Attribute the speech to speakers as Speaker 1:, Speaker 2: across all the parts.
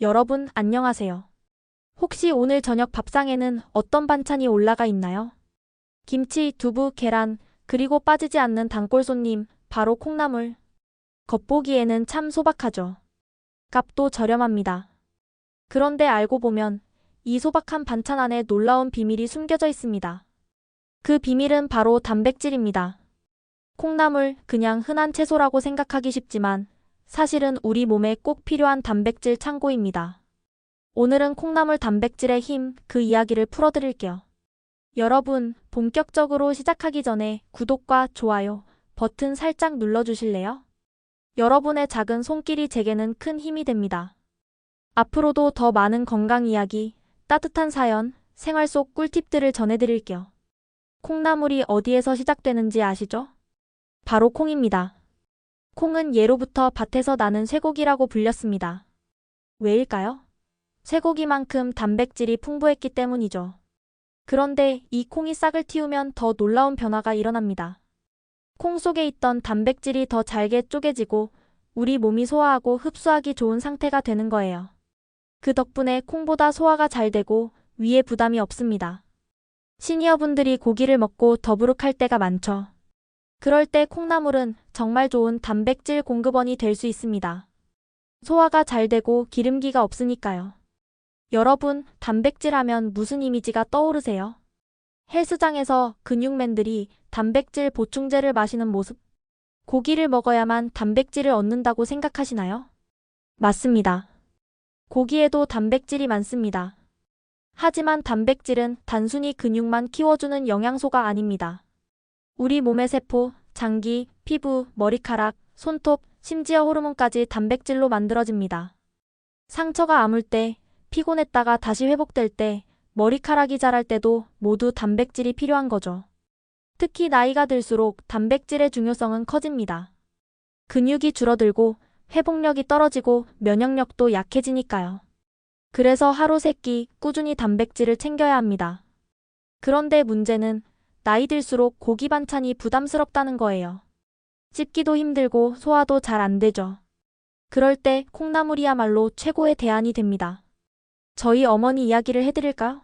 Speaker 1: 여러분, 안녕하세요. 혹시 오늘 저녁 밥상에는 어떤 반찬이 올라가 있나요? 김치, 두부, 계란, 그리고 빠지지 않는 단골 손님, 바로 콩나물. 겉보기에는 참 소박하죠. 값도 저렴합니다. 그런데 알고 보면 이 소박한 반찬 안에 놀라운 비밀이 숨겨져 있습니다. 그 비밀은 바로 단백질입니다. 콩나물, 그냥 흔한 채소라고 생각하기 쉽지만 사실은 우리 몸에 꼭 필요한 단백질 창고입니다. 오늘은 콩나물 단백질의 힘, 그 이야기를 풀어드릴게요. 여러분, 본격적으로 시작하기 전에 구독과 좋아요 버튼 살짝 눌러주실래요? 여러분의 작은 손길이 제게는 큰 힘이 됩니다. 앞으로도 더 많은 건강 이야기, 따뜻한 사연, 생활 속 꿀팁들을 전해드릴게요. 콩나물이 어디에서 시작되는지 아시죠? 바로 콩입니다. 콩은 예로부터 밭에서 나는 쇠고기라고 불렸습니다. 왜일까요? 쇠고기만큼 단백질이 풍부했기 때문이죠. 그런데 이 콩이 싹을 틔우면 더 놀라운 변화가 일어납니다. 콩 속에 있던 단백질이 더 잘게 쪼개지고 우리 몸이 소화하고 흡수하기 좋은 상태가 되는 거예요. 그 덕분에 콩보다 소화가 잘 되고 위에 부담이 없습니다. 시니어분들이 고기를 먹고 더부룩할 때가 많죠. 그럴 때 콩나물은 정말 좋은 단백질 공급원이 될 수 있습니다. 소화가 잘 되고 기름기가 없으니까요. 여러분, 단백질 하면 무슨 이미지가 떠오르세요? 헬스장에서 근육맨들이 단백질 보충제를 마시는 모습? 고기를 먹어야만 단백질을 얻는다고 생각하시나요? 맞습니다. 고기에도 단백질이 많습니다. 하지만 단백질은 단순히 근육만 키워주는 영양소가 아닙니다. 우리 몸의 세포, 장기, 피부, 머리카락, 손톱, 심지어 호르몬까지 단백질로 만들어집니다. 상처가 아물 때, 피곤했다가 다시 회복될 때, 머리카락이 자랄 때도 모두 단백질이 필요한 거죠. 특히 나이가 들수록 단백질의 중요성은 커집니다. 근육이 줄어들고 회복력이 떨어지고 면역력도 약해지니까요. 그래서 하루 3끼 꾸준히 단백질을 챙겨야 합니다. 그런데 문제는 나이 들수록 고기 반찬이 부담스럽다는 거예요. 씹기도 힘들고 소화도 잘 안 되죠. 그럴 때 콩나물이야말로 최고의 대안이 됩니다. 저희 어머니 이야기를 해드릴까요?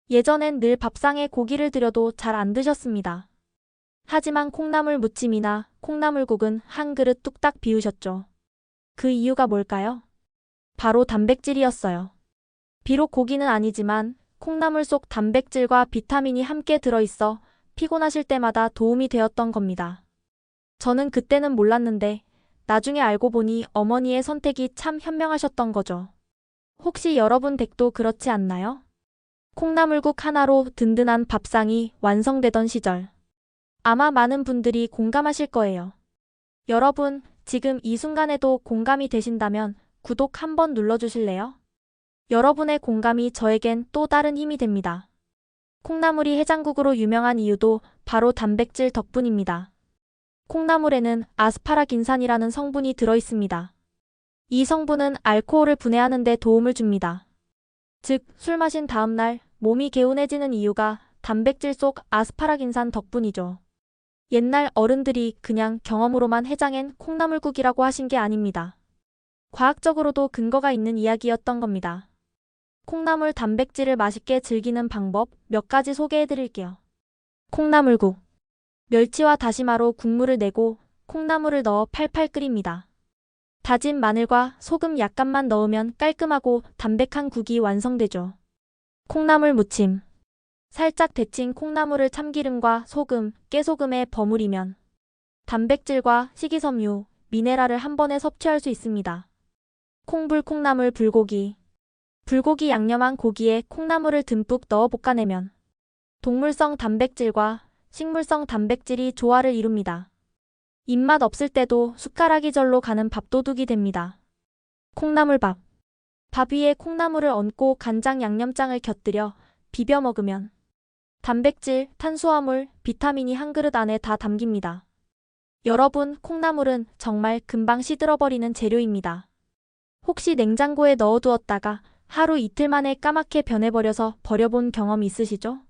Speaker 1: 예전엔 늘 밥상에 고기를 드려도 잘 안 드셨습니다. 하지만 콩나물 무침이나 콩나물국은 한 그릇 뚝딱 비우셨죠. 그 이유가 뭘까요? 바로 단백질이었어요. 비록 고기는 아니지만 콩나물 속 단백질과 비타민이 함께 들어있어 피곤하실 때마다 도움이 되었던 겁니다. 저는 그때는 몰랐는데 나중에 알고 보니 어머니의 선택이 참 현명하셨던 거죠. 혹시 여러분 댁도 그렇지 않나요? 콩나물국 하나로 든든한 밥상이 완성되던 시절. 아마 많은 분들이 공감하실 거예요. 여러분, 지금 이 순간에도 공감이 되신다면 구독 한번 눌러주실래요? 여러분의 공감이 저에겐 또 다른 힘이 됩니다. 콩나물이 해장국으로 유명한 이유도 바로 단백질 덕분입니다. 콩나물에는 아스파라긴산이라는 성분이 들어있습니다. 이 성분은 알코올을 분해하는 데 도움을 줍니다. 즉, 술 마신 다음날 몸이 개운해지는 이유가 단백질 속 아스파라긴산 덕분이죠. 옛날 어른들이 그냥 경험으로만 해장엔 콩나물국이라고 하신 게 아닙니다. 과학적으로도 근거가 있는 이야기였던 겁니다. 콩나물 단백질을 맛있게 즐기는 방법 몇 가지 소개해 드릴게요. 콩나물국. 멸치와 다시마로 국물을 내고 콩나물을 넣어 팔팔 끓입니다. 다진 마늘과 소금 약간만 넣으면 깔끔하고 담백한 국이 완성되죠. 콩나물 무침. 살짝 데친 콩나물을 참기름과 소금, 깨소금에 버무리면 단백질과 식이섬유, 미네랄을 한 번에 섭취할 수 있습니다. 콩나물 불고기. 불고기 양념한 고기에 콩나물을 듬뿍 넣어 볶아내면 동물성 단백질과 식물성 단백질이 조화를 이룹니다. 입맛 없을 때도 숟가락이 절로 가는 밥도둑이 됩니다. 콩나물밥. 밥 위에 콩나물을 얹고 간장 양념장을 곁들여 비벼 먹으면 단백질, 탄수화물, 비타민이 한 그릇 안에 다 담깁니다. 여러분, 콩나물은 정말 금방 시들어버리는 재료입니다. 혹시 냉장고에 넣어두었다가 하루 이틀 만에 까맣게 변해버려서 버려본 경험 있으시죠?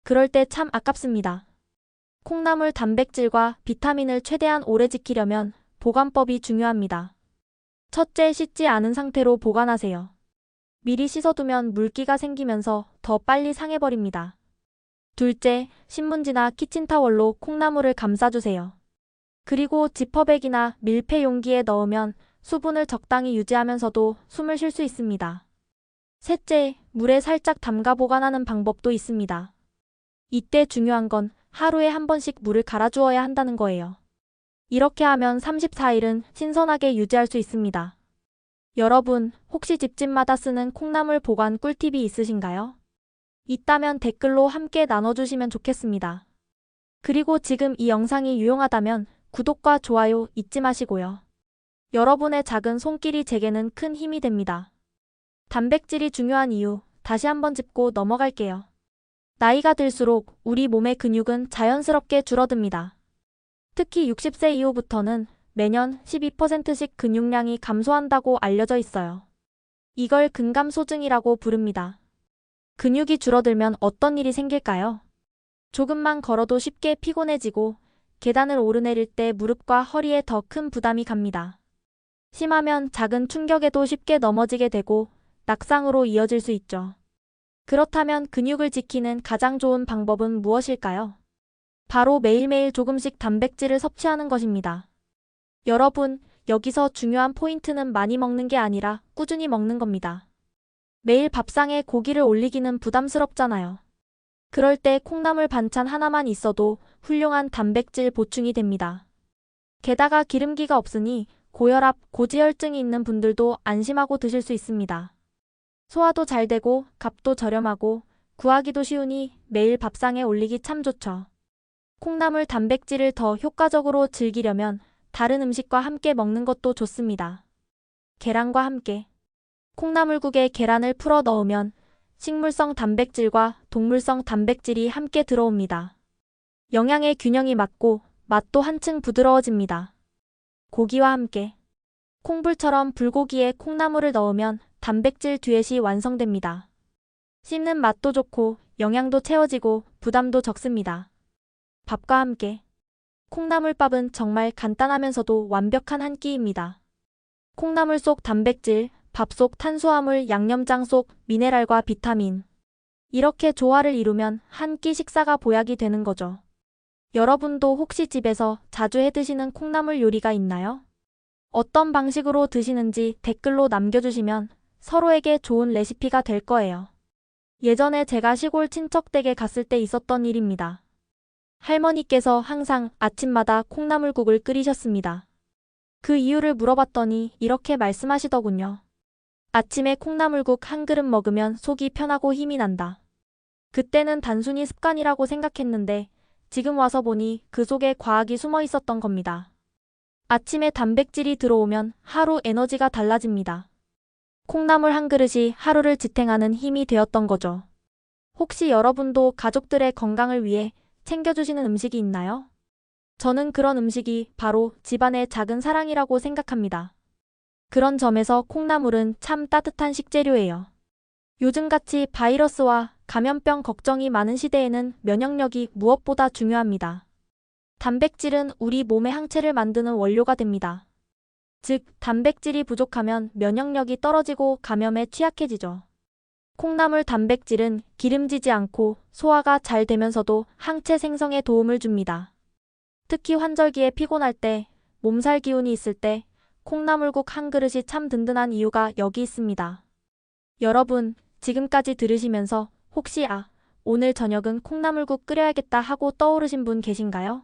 Speaker 1: 그럴 때 참 아깝습니다. 콩나물 단백질과 비타민을 최대한 오래 지키려면 보관법이 중요합니다. 첫째, 씻지 않은 상태로 보관하세요. 미리 씻어두면 물기가 생기면서 더 빨리 상해버립니다. 둘째, 신문지나 키친타월로 콩나물을 감싸주세요. 그리고 지퍼백이나 밀폐 용기에 넣으면 수분을 적당히 유지하면서도 숨을 쉴 수 있습니다. 셋째, 물에 살짝 담가 보관하는 방법도 있습니다. 이때 중요한 건 하루에 한 번씩 물을 갈아주어야 한다는 거예요. 이렇게 하면 34일은 신선하게 유지할 수 있습니다. 여러분, 혹시 집집마다 쓰는 콩나물 보관 꿀팁이 있으신가요? 있다면 댓글로 함께 나눠주시면 좋겠습니다. 그리고 지금 이 영상이 유용하다면 구독과 좋아요 잊지 마시고요. 여러분의 작은 손길이 제게는 큰 힘이 됩니다. 단백질이 중요한 이유, 다시 한번 짚고 넘어갈게요. 나이가 들수록 우리 몸의 근육은 자연스럽게 줄어듭니다. 특히 60세 이후부터는 매년 12%씩 근육량이 감소한다고 알려져 있어요. 이걸 근감소증이라고 부릅니다. 근육이 줄어들면 어떤 일이 생길까요? 조금만 걸어도 쉽게 피곤해지고 계단을 오르내릴 때 무릎과 허리에 더 큰 부담이 갑니다. 심하면 작은 충격에도 쉽게 넘어지게 되고 낙상으로 이어질 수 있죠. 그렇다면 근육을 지키는 가장 좋은 방법은 무엇일까요? 바로 매일매일 조금씩 단백질을 섭취하는 것입니다. 여러분, 여기서 중요한 포인트는 많이 먹는 게 아니라 꾸준히 먹는 겁니다. 매일 밥상에 고기를 올리기는 부담스럽잖아요. 그럴 때 콩나물 반찬 하나만 있어도 훌륭한 단백질 보충이 됩니다. 게다가 기름기가 없으니 고혈압, 고지혈증이 있는 분들도 안심하고 드실 수 있습니다. 소화도 잘 되고 값도 저렴하고 구하기도 쉬우니 매일 밥상에 올리기 참 좋죠. 콩나물 단백질을 더 효과적으로 즐기려면 다른 음식과 함께 먹는 것도 좋습니다. 계란과 함께. 콩나물국에 계란을 풀어 넣으면 식물성 단백질과 동물성 단백질이 함께 들어옵니다. 영양의 균형이 맞고 맛도 한층 부드러워집니다. 고기와 함께. 콩불처럼 불고기에 콩나물을 넣으면 단백질 듀엣이 완성됩니다. 씹는 맛도 좋고 영양도 채워지고 부담도 적습니다. 밥과 함께. 콩나물밥은 정말 간단하면서도 완벽한 한 끼입니다. 콩나물 속 단백질, 밥 속 탄수화물, 양념장 속 미네랄과 비타민. 이렇게 조화를 이루면 한 끼 식사가 보약이 되는 거죠. 여러분도 혹시 집에서 자주 해 드시는 콩나물 요리가 있나요? 어떤 방식으로 드시는지 댓글로 남겨주시면 서로에게 좋은 레시피가 될 거예요. 예전에 제가 시골 친척 댁에 갔을 때 있었던 일입니다. 할머니께서 항상 아침마다 콩나물국을 끓이셨습니다. 그 이유를 물어봤더니 이렇게 말씀하시더군요. 아침에 콩나물국 한 그릇 먹으면 속이 편하고 힘이 난다. 그때는 단순히 습관이라고 생각했는데 지금 와서 보니 그 속에 과학이 숨어 있었던 겁니다. 아침에 단백질이 들어오면 하루 에너지가 달라집니다. 콩나물 한 그릇이 하루를 지탱하는 힘이 되었던 거죠. 혹시 여러분도 가족들의 건강을 위해 챙겨주시는 음식이 있나요? 저는 그런 음식이 바로 집안의 작은 사랑이라고 생각합니다. 그런 점에서 콩나물은 참 따뜻한 식재료예요. 요즘같이 바이러스와 감염병 걱정이 많은 시대에는 면역력이 무엇보다 중요합니다. 단백질은 우리 몸의 항체를 만드는 원료가 됩니다. 즉, 단백질이 부족하면 면역력이 떨어지고 감염에 취약해지죠. 콩나물 단백질은 기름지지 않고 소화가 잘 되면서도 항체 생성에 도움을 줍니다. 특히 환절기에 피곤할 때, 몸살 기운이 있을 때 콩나물국 한 그릇이 참 든든한 이유가 여기 있습니다. 여러분, 지금까지 들으시면서 혹시 오늘 저녁은 콩나물국 끓여야겠다 하고 떠오르신 분 계신가요?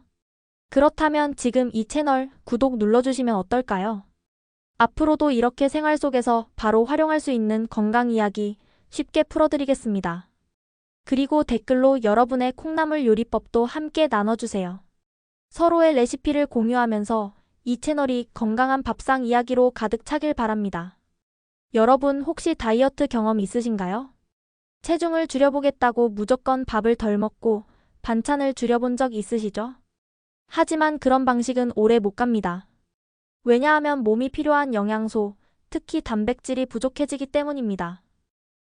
Speaker 1: 그렇다면 지금 이 채널 구독 눌러주시면 어떨까요? 앞으로도 이렇게 생활 속에서 바로 활용할 수 있는 건강 이야기 쉽게 풀어드리겠습니다. 그리고 댓글로 여러분의 콩나물 요리법도 함께 나눠주세요. 서로의 레시피를 공유하면서 이 채널이 건강한 밥상 이야기로 가득 차길 바랍니다. 여러분 혹시 다이어트 경험 있으신가요? 체중을 줄여보겠다고 무조건 밥을 덜 먹고 반찬을 줄여본 적 있으시죠? 하지만 그런 방식은 오래 못 갑니다. 왜냐하면 몸이 필요한 영양소, 특히 단백질이 부족해지기 때문입니다.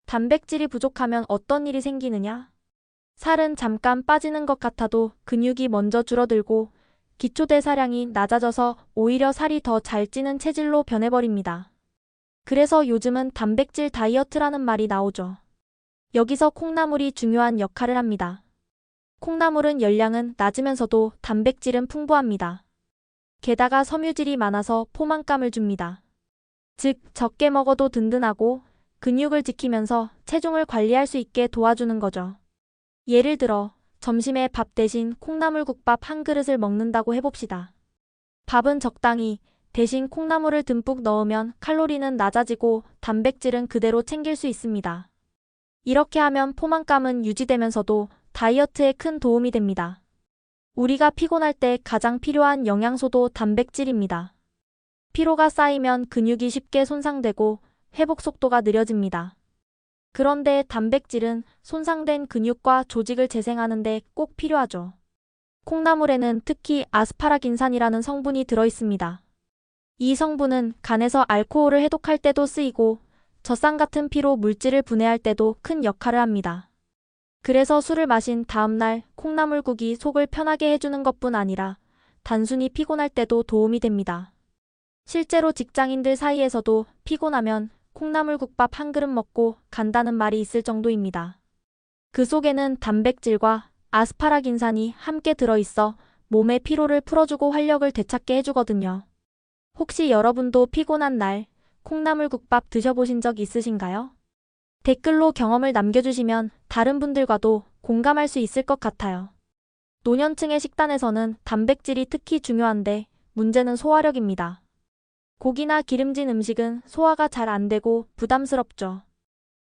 Speaker 1: 단백질이 부족하면 어떤 일이 생기느냐? 살은 잠깐 빠지는 것 같아도 근육이 먼저 줄어들고 기초대사량이 낮아져서 오히려 살이 더 잘 찌는 체질로 변해버립니다. 그래서 요즘은 단백질 다이어트라는 말이 나오죠. 여기서 콩나물이 중요한 역할을 합니다. 콩나물은 열량은 낮으면서도 단백질은 풍부합니다. 게다가 섬유질이 많아서 포만감을 줍니다. 즉, 적게 먹어도 든든하고 근육을 지키면서 체중을 관리할 수 있게 도와주는 거죠. 예를 들어, 점심에 밥 대신 콩나물국밥 한 그릇을 먹는다고 해봅시다. 밥은 적당히, 대신 콩나물을 듬뿍 넣으면 칼로리는 낮아지고 단백질은 그대로 챙길 수 있습니다. 이렇게 하면 포만감은 유지되면서도 다이어트에 큰 도움이 됩니다. 우리가 피곤할 때 가장 필요한 영양소도 단백질입니다. 피로가 쌓이면 근육이 쉽게 손상되고 회복 속도가 느려집니다. 그런데 단백질은 손상된 근육과 조직을 재생하는 데 꼭 필요하죠. 콩나물에는 특히 아스파라긴산이라는 성분이 들어있습니다. 이 성분은 간에서 알코올을 해독할 때도 쓰이고 젖산 같은 피로 물질을 분해할 때도 큰 역할을 합니다. 그래서 술을 마신 다음날 콩나물국이 속을 편하게 해주는 것뿐 아니라 단순히 피곤할 때도 도움이 됩니다. 실제로 직장인들 사이에서도 피곤하면 콩나물국밥 한 그릇 먹고 간다는 말이 있을 정도입니다. 그 속에는 단백질과 아스파라긴산이 함께 들어있어 몸의 피로를 풀어주고 활력을 되찾게 해주거든요. 혹시 여러분도 피곤한 날 콩나물국밥 드셔보신 적 있으신가요? 댓글로 경험을 남겨주시면 다른 분들과도 공감할 수 있을 것 같아요. 노년층의 식단에서는 단백질이 특히 중요한데 문제는 소화력입니다. 고기나 기름진 음식은 소화가 잘 안 되고 부담스럽죠.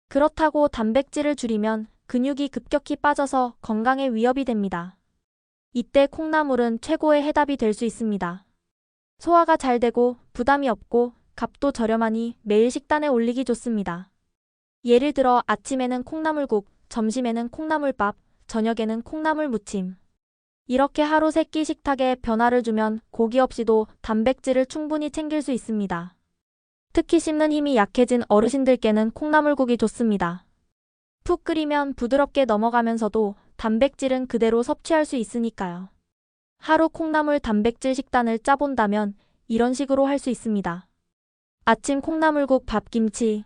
Speaker 1: 그렇다고 단백질을 줄이면 근육이 급격히 빠져서 건강에 위협이 됩니다. 이때 콩나물은 최고의 해답이 될 수 있습니다. 소화가 잘 되고 부담이 없고 값도 저렴하니 매일 식단에 올리기 좋습니다. 예를 들어 아침에는 콩나물국, 점심에는 콩나물밥, 저녁에는 콩나물 무침. 이렇게 하루 3끼 식탁에 변화를 주면 고기 없이도 단백질을 충분히 챙길 수 있습니다. 특히 씹는 힘이 약해진 어르신들께는 콩나물국이 좋습니다. 푹 끓이면 부드럽게 넘어가면서도 단백질은 그대로 섭취할 수 있으니까요. 하루 콩나물 단백질 식단을 짜본다면 이런 식으로 할 수 있습니다. 아침 콩나물국 밥김치,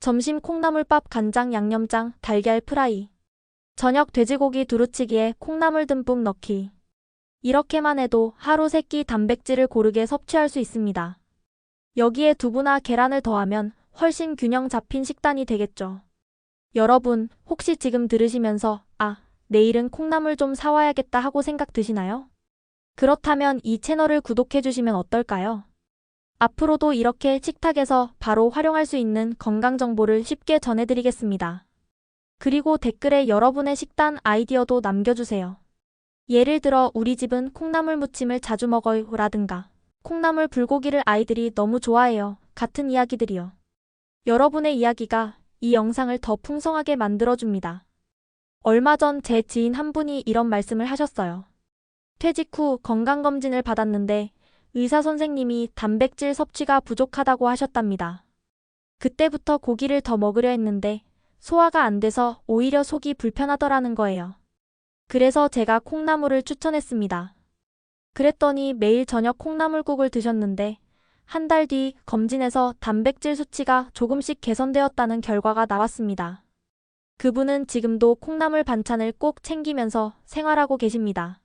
Speaker 1: 점심 콩나물밥 간장 양념장 달걀 프라이, 저녁 돼지고기 두루치기에 콩나물 듬뿍 넣기. 이렇게만 해도 하루 3끼 단백질을 고르게 섭취할 수 있습니다. 여기에 두부나 계란을 더하면 훨씬 균형 잡힌 식단이 되겠죠. 여러분, 혹시 지금 들으시면서 내일은 콩나물 좀 사와야겠다 하고 생각 드시나요? 그렇다면 이 채널을 구독해주시면 어떨까요? 앞으로도 이렇게 식탁에서 바로 활용할 수 있는 건강 정보를 쉽게 전해드리겠습니다. 그리고 댓글에 여러분의 식단 아이디어도 남겨주세요. 예를 들어 우리 집은 콩나물 무침을 자주 먹어요 라든가 콩나물 불고기를 아이들이 너무 좋아해요 같은 이야기들이요. 여러분의 이야기가 이 영상을 더 풍성하게 만들어줍니다. 얼마 전 제 지인 한 분이 이런 말씀을 하셨어요. 퇴직 후 건강검진을 받았는데 의사 선생님이 단백질 섭취가 부족하다고 하셨답니다. 그때부터 고기를 더 먹으려 했는데 소화가 안 돼서 오히려 속이 불편하더라는 거예요. 그래서 제가 콩나물을 추천했습니다. 그랬더니 매일 저녁 콩나물국을 드셨는데 한 달 뒤 검진에서 단백질 수치가 조금씩 개선되었다는 결과가 나왔습니다. 그분은 지금도 콩나물 반찬을 꼭 챙기면서 생활하고 계십니다.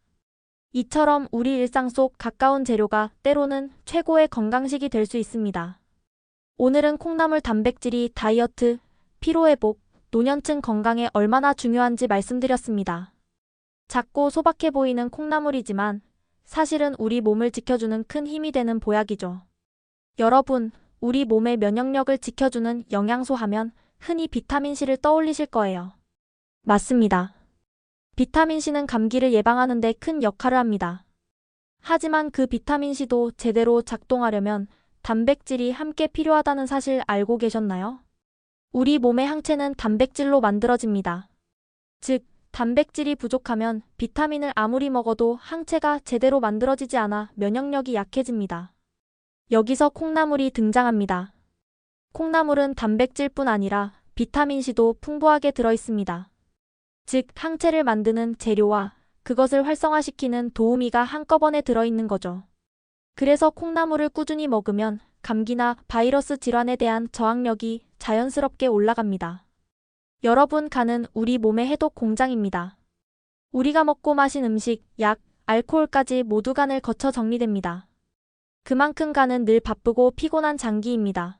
Speaker 1: 이처럼 우리 일상 속 가까운 재료가 때로는 최고의 건강식이 될 수 있습니다. 오늘은 콩나물 단백질이 다이어트, 피로회복, 노년층 건강에 얼마나 중요한지 말씀드렸습니다. 작고 소박해 보이는 콩나물이지만 사실은 우리 몸을 지켜주는 큰 힘이 되는 보약이죠. 여러분, 우리 몸의 면역력을 지켜주는 영양소 하면 흔히 비타민C를 떠올리실 거예요. 맞습니다. 비타민C는 감기를 예방하는 데 큰 역할을 합니다. 하지만 그 비타민C도 제대로 작동하려면 단백질이 함께 필요하다는 사실 알고 계셨나요? 우리 몸의 항체는 단백질로 만들어집니다. 즉, 단백질이 부족하면 비타민을 아무리 먹어도 항체가 제대로 만들어지지 않아 면역력이 약해집니다. 여기서 콩나물이 등장합니다. 콩나물은 단백질뿐 아니라 비타민C도 풍부하게 들어있습니다. 즉, 항체를 만드는 재료와 그것을 활성화시키는 도우미가 한꺼번에 들어있는 거죠. 그래서 콩나물을 꾸준히 먹으면 감기나 바이러스 질환에 대한 저항력이 자연스럽게 올라갑니다. 여러분, 간은 우리 몸의 해독 공장입니다. 우리가 먹고 마신 음식, 약, 알코올까지 모두 간을 거쳐 정리됩니다. 그만큼 간은 늘 바쁘고 피곤한 장기입니다.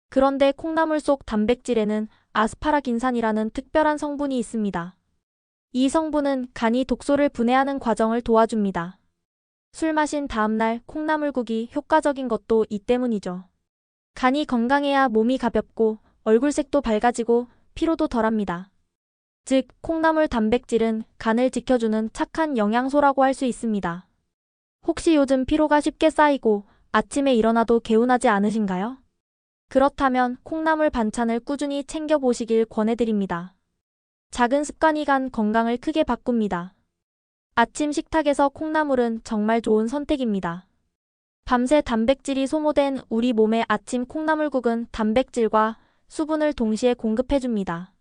Speaker 1: 그런데 콩나물 속 단백질에는 아스파라긴산이라는 특별한 성분이 있습니다. 이 성분은 간이 독소를 분해하는 과정을 도와줍니다. 술 마신 다음날 콩나물국이 효과적인 것도 이 때문이죠. 간이 건강해야 몸이 가볍고 얼굴색도 밝아지고 피로도 덜합니다. 즉, 콩나물 단백질은 간을 지켜주는 착한 영양소라고 할 수 있습니다. 혹시 요즘 피로가 쉽게 쌓이고 아침에 일어나도 개운하지 않으신가요? 그렇다면 콩나물 반찬을 꾸준히 챙겨보시길 권해드립니다. 작은 습관이 간 건강을 크게 바꿉니다. 아침 식탁에서 콩나물은 정말 좋은 선택입니다. 밤새 단백질이 소모된 우리 몸의 아침 콩나물국은 단백질과 수분을 동시에 공급해줍니다.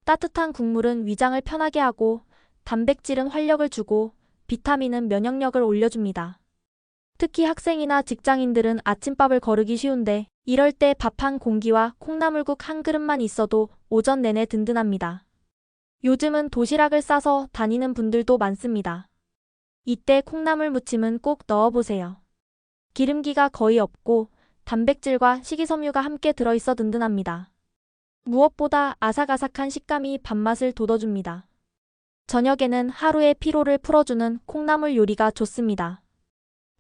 Speaker 1: 따뜻한 국물은 위장을 편하게 하고, 단백질은 활력을 주고, 비타민은 면역력을 올려줍니다. 특히 학생이나 직장인들은 아침밥을 거르기 쉬운데, 이럴 때 밥 한 공기와 콩나물국 한 그릇만 있어도 오전 내내 든든합니다. 요즘은 도시락을 싸서 다니는 분들도 많습니다. 이때 콩나물 무침은 꼭 넣어보세요. 기름기가 거의 없고 단백질과 식이섬유가 함께 들어있어 든든합니다. 무엇보다 아삭아삭한 식감이 밥맛을 돋워줍니다. 저녁에는 하루의 피로를 풀어주는 콩나물 요리가 좋습니다.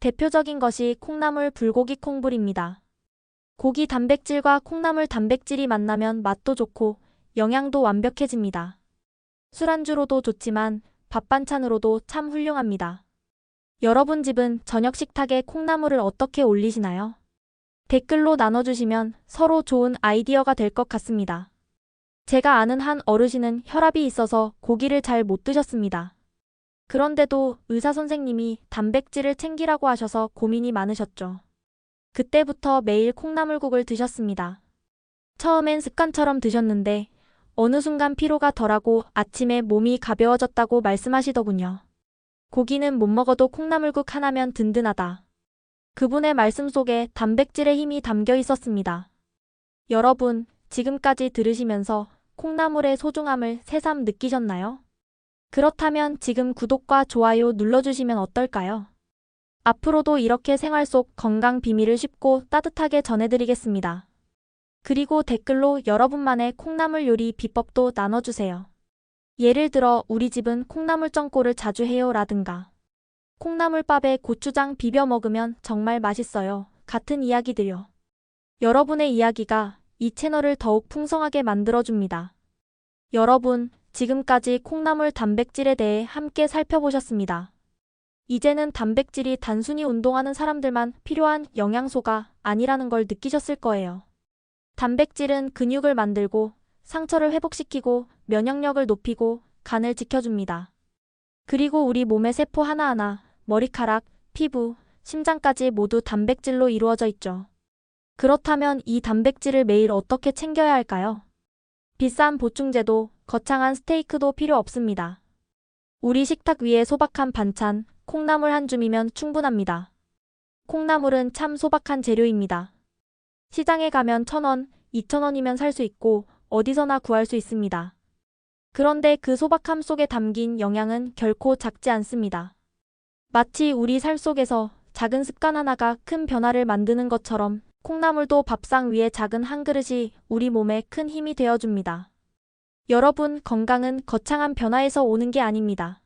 Speaker 1: 대표적인 것이 콩나물 불고기 콩불입니다. 고기 단백질과 콩나물 단백질이 만나면 맛도 좋고 영양도 완벽해집니다. 술안주로도 좋지만 밥 반찬으로도 참 훌륭합니다. 여러분 집은 저녁 식탁에 콩나물을 어떻게 올리시나요? 댓글로 나눠주시면 서로 좋은 아이디어가 될 것 같습니다. 제가 아는 한 어르신은 혈압이 있어서 고기를 잘 못 드셨습니다. 그런데도 의사 선생님이 단백질을 챙기라고 하셔서 고민이 많으셨죠. 그때부터 매일 콩나물국을 드셨습니다. 처음엔 습관처럼 드셨는데 어느 순간 피로가 덜하고 아침에 몸이 가벼워졌다고 말씀하시더군요. 고기는 못 먹어도 콩나물국 하나면 든든하다. 그분의 말씀 속에 단백질의 힘이 담겨 있었습니다. 여러분, 지금까지 들으시면서 콩나물의 소중함을 새삼 느끼셨나요? 그렇다면 지금 구독과 좋아요 눌러주시면 어떨까요? 앞으로도 이렇게 생활 속 건강 비밀을 쉽고 따뜻하게 전해드리겠습니다. 그리고 댓글로 여러분만의 콩나물 요리 비법도 나눠주세요. 예를 들어 우리 집은 콩나물 ጨ꼬를 자주 해요 라든가 콩나물밥에 고추장 비벼 먹으면 정말 맛있어요 같은 이야기들요. 여러분의 이야기가 이 채널을 더욱 풍성하게 만들어줍니다. 여러분, 지금까지 콩나물 단백질에 대해 함께 살펴보셨습니다. 이제는 단백질이 단순히 운동하는 사람들만 필요한 영양소가 아니라는 걸 느끼셨을 거예요. 단백질은 근육을 만들고 상처를 회복시키고 면역력을 높이고 간을 지켜줍니다. 그리고 우리 몸의 세포 하나하나, 머리카락, 피부, 심장까지 모두 단백질로 이루어져 있죠. 그렇다면 이 단백질을 매일 어떻게 챙겨야 할까요? 비싼 보충제도, 거창한 스테이크도 필요 없습니다. 우리 식탁 위에 소박한 반찬, 콩나물 한 줌이면 충분합니다. 콩나물은 참 소박한 재료입니다. 시장에 가면 1,000원, 2,000원이면 살 수 있고 어디서나 구할 수 있습니다. 그런데 그 소박함 속에 담긴 영양은 결코 작지 않습니다. 마치 우리 삶 속에서 작은 습관 하나가 큰 변화를 만드는 것처럼 콩나물도 밥상 위에 작은 한 그릇이 우리 몸에 큰 힘이 되어줍니다. 여러분, 건강은 거창한 변화에서 오는 게 아닙니다.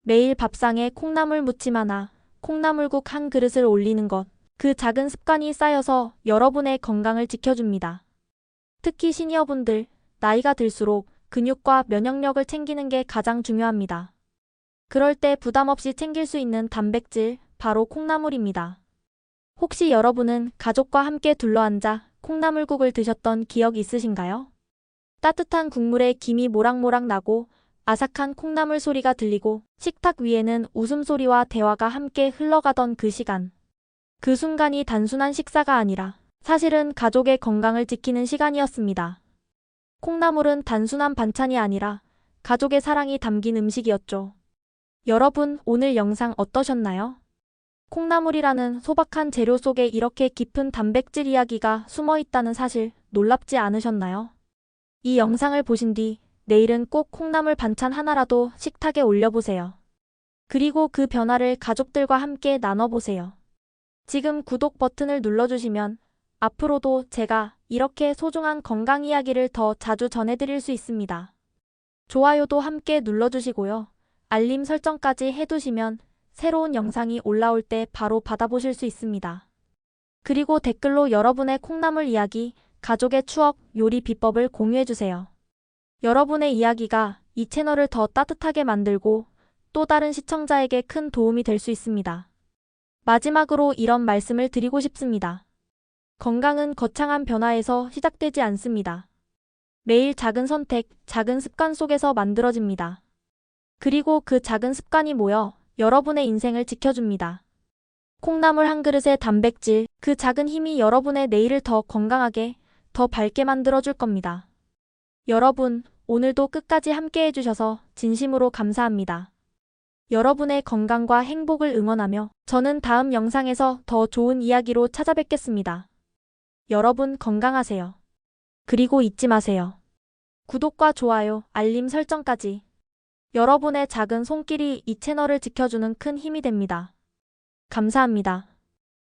Speaker 1: 매일 밥상에 콩나물 무침 하나, 콩나물국 한 그릇을 올리는 것, 그 작은 습관이 쌓여서 여러분의 건강을 지켜줍니다. 특히 시니어분들, 나이가 들수록 근육과 면역력을 챙기는 게 가장 중요합니다. 그럴 때 부담 없이 챙길 수 있는 단백질, 바로 콩나물입니다. 혹시 여러분은 가족과 함께 둘러앉아 콩나물국을 드셨던 기억 있으신가요? 따뜻한 국물에 김이 모락모락 나고 아삭한 콩나물 소리가 들리고 식탁 위에는 웃음소리와 대화가 함께 흘러가던 그 시간. 그 순간이 단순한 식사가 아니라 사실은 가족의 건강을 지키는 시간이었습니다. 콩나물은 단순한 반찬이 아니라 가족의 사랑이 담긴 음식이었죠. 여러분, 오늘 영상 어떠셨나요? 콩나물이라는 소박한 재료 속에 이렇게 깊은 단백질 이야기가 숨어 있다는 사실 놀랍지 않으셨나요? 이 영상을 보신 뒤 내일은 꼭 콩나물 반찬 하나라도 식탁에 올려보세요. 그리고 그 변화를 가족들과 함께 나눠보세요. 지금 구독 버튼을 눌러주시면 앞으로도 제가 이렇게 소중한 건강 이야기를 더 자주 전해드릴 수 있습니다. 좋아요도 함께 눌러주시고요. 알림 설정까지 해두시면 새로운 영상이 올라올 때 바로 받아보실 수 있습니다. 그리고 댓글로 여러분의 콩나물 이야기, 가족의 추억, 요리 비법을 공유해주세요. 여러분의 이야기가 이 채널을 더 따뜻하게 만들고 또 다른 시청자에게 큰 도움이 될 수 있습니다. 마지막으로 이런 말씀을 드리고 싶습니다. 건강은 거창한 변화에서 시작되지 않습니다. 매일 작은 선택, 작은 습관 속에서 만들어집니다. 그리고 그 작은 습관이 모여 여러분의 인생을 지켜줍니다. 콩나물 한 그릇의 단백질, 그 작은 힘이 여러분의 내일을 더 건강하게, 더 밝게 만들어줄 겁니다. 여러분, 오늘도 끝까지 함께 해주셔서 진심으로 감사합니다. 여러분의 건강과 행복을 응원하며 저는 다음 영상에서 더 좋은 이야기로 찾아뵙겠습니다. 여러분 건강하세요. 그리고 잊지 마세요. 구독과 좋아요, 알림 설정까지. 여러분의 작은 손길이 이 채널을 지켜주는 큰 힘이 됩니다. 감사합니다.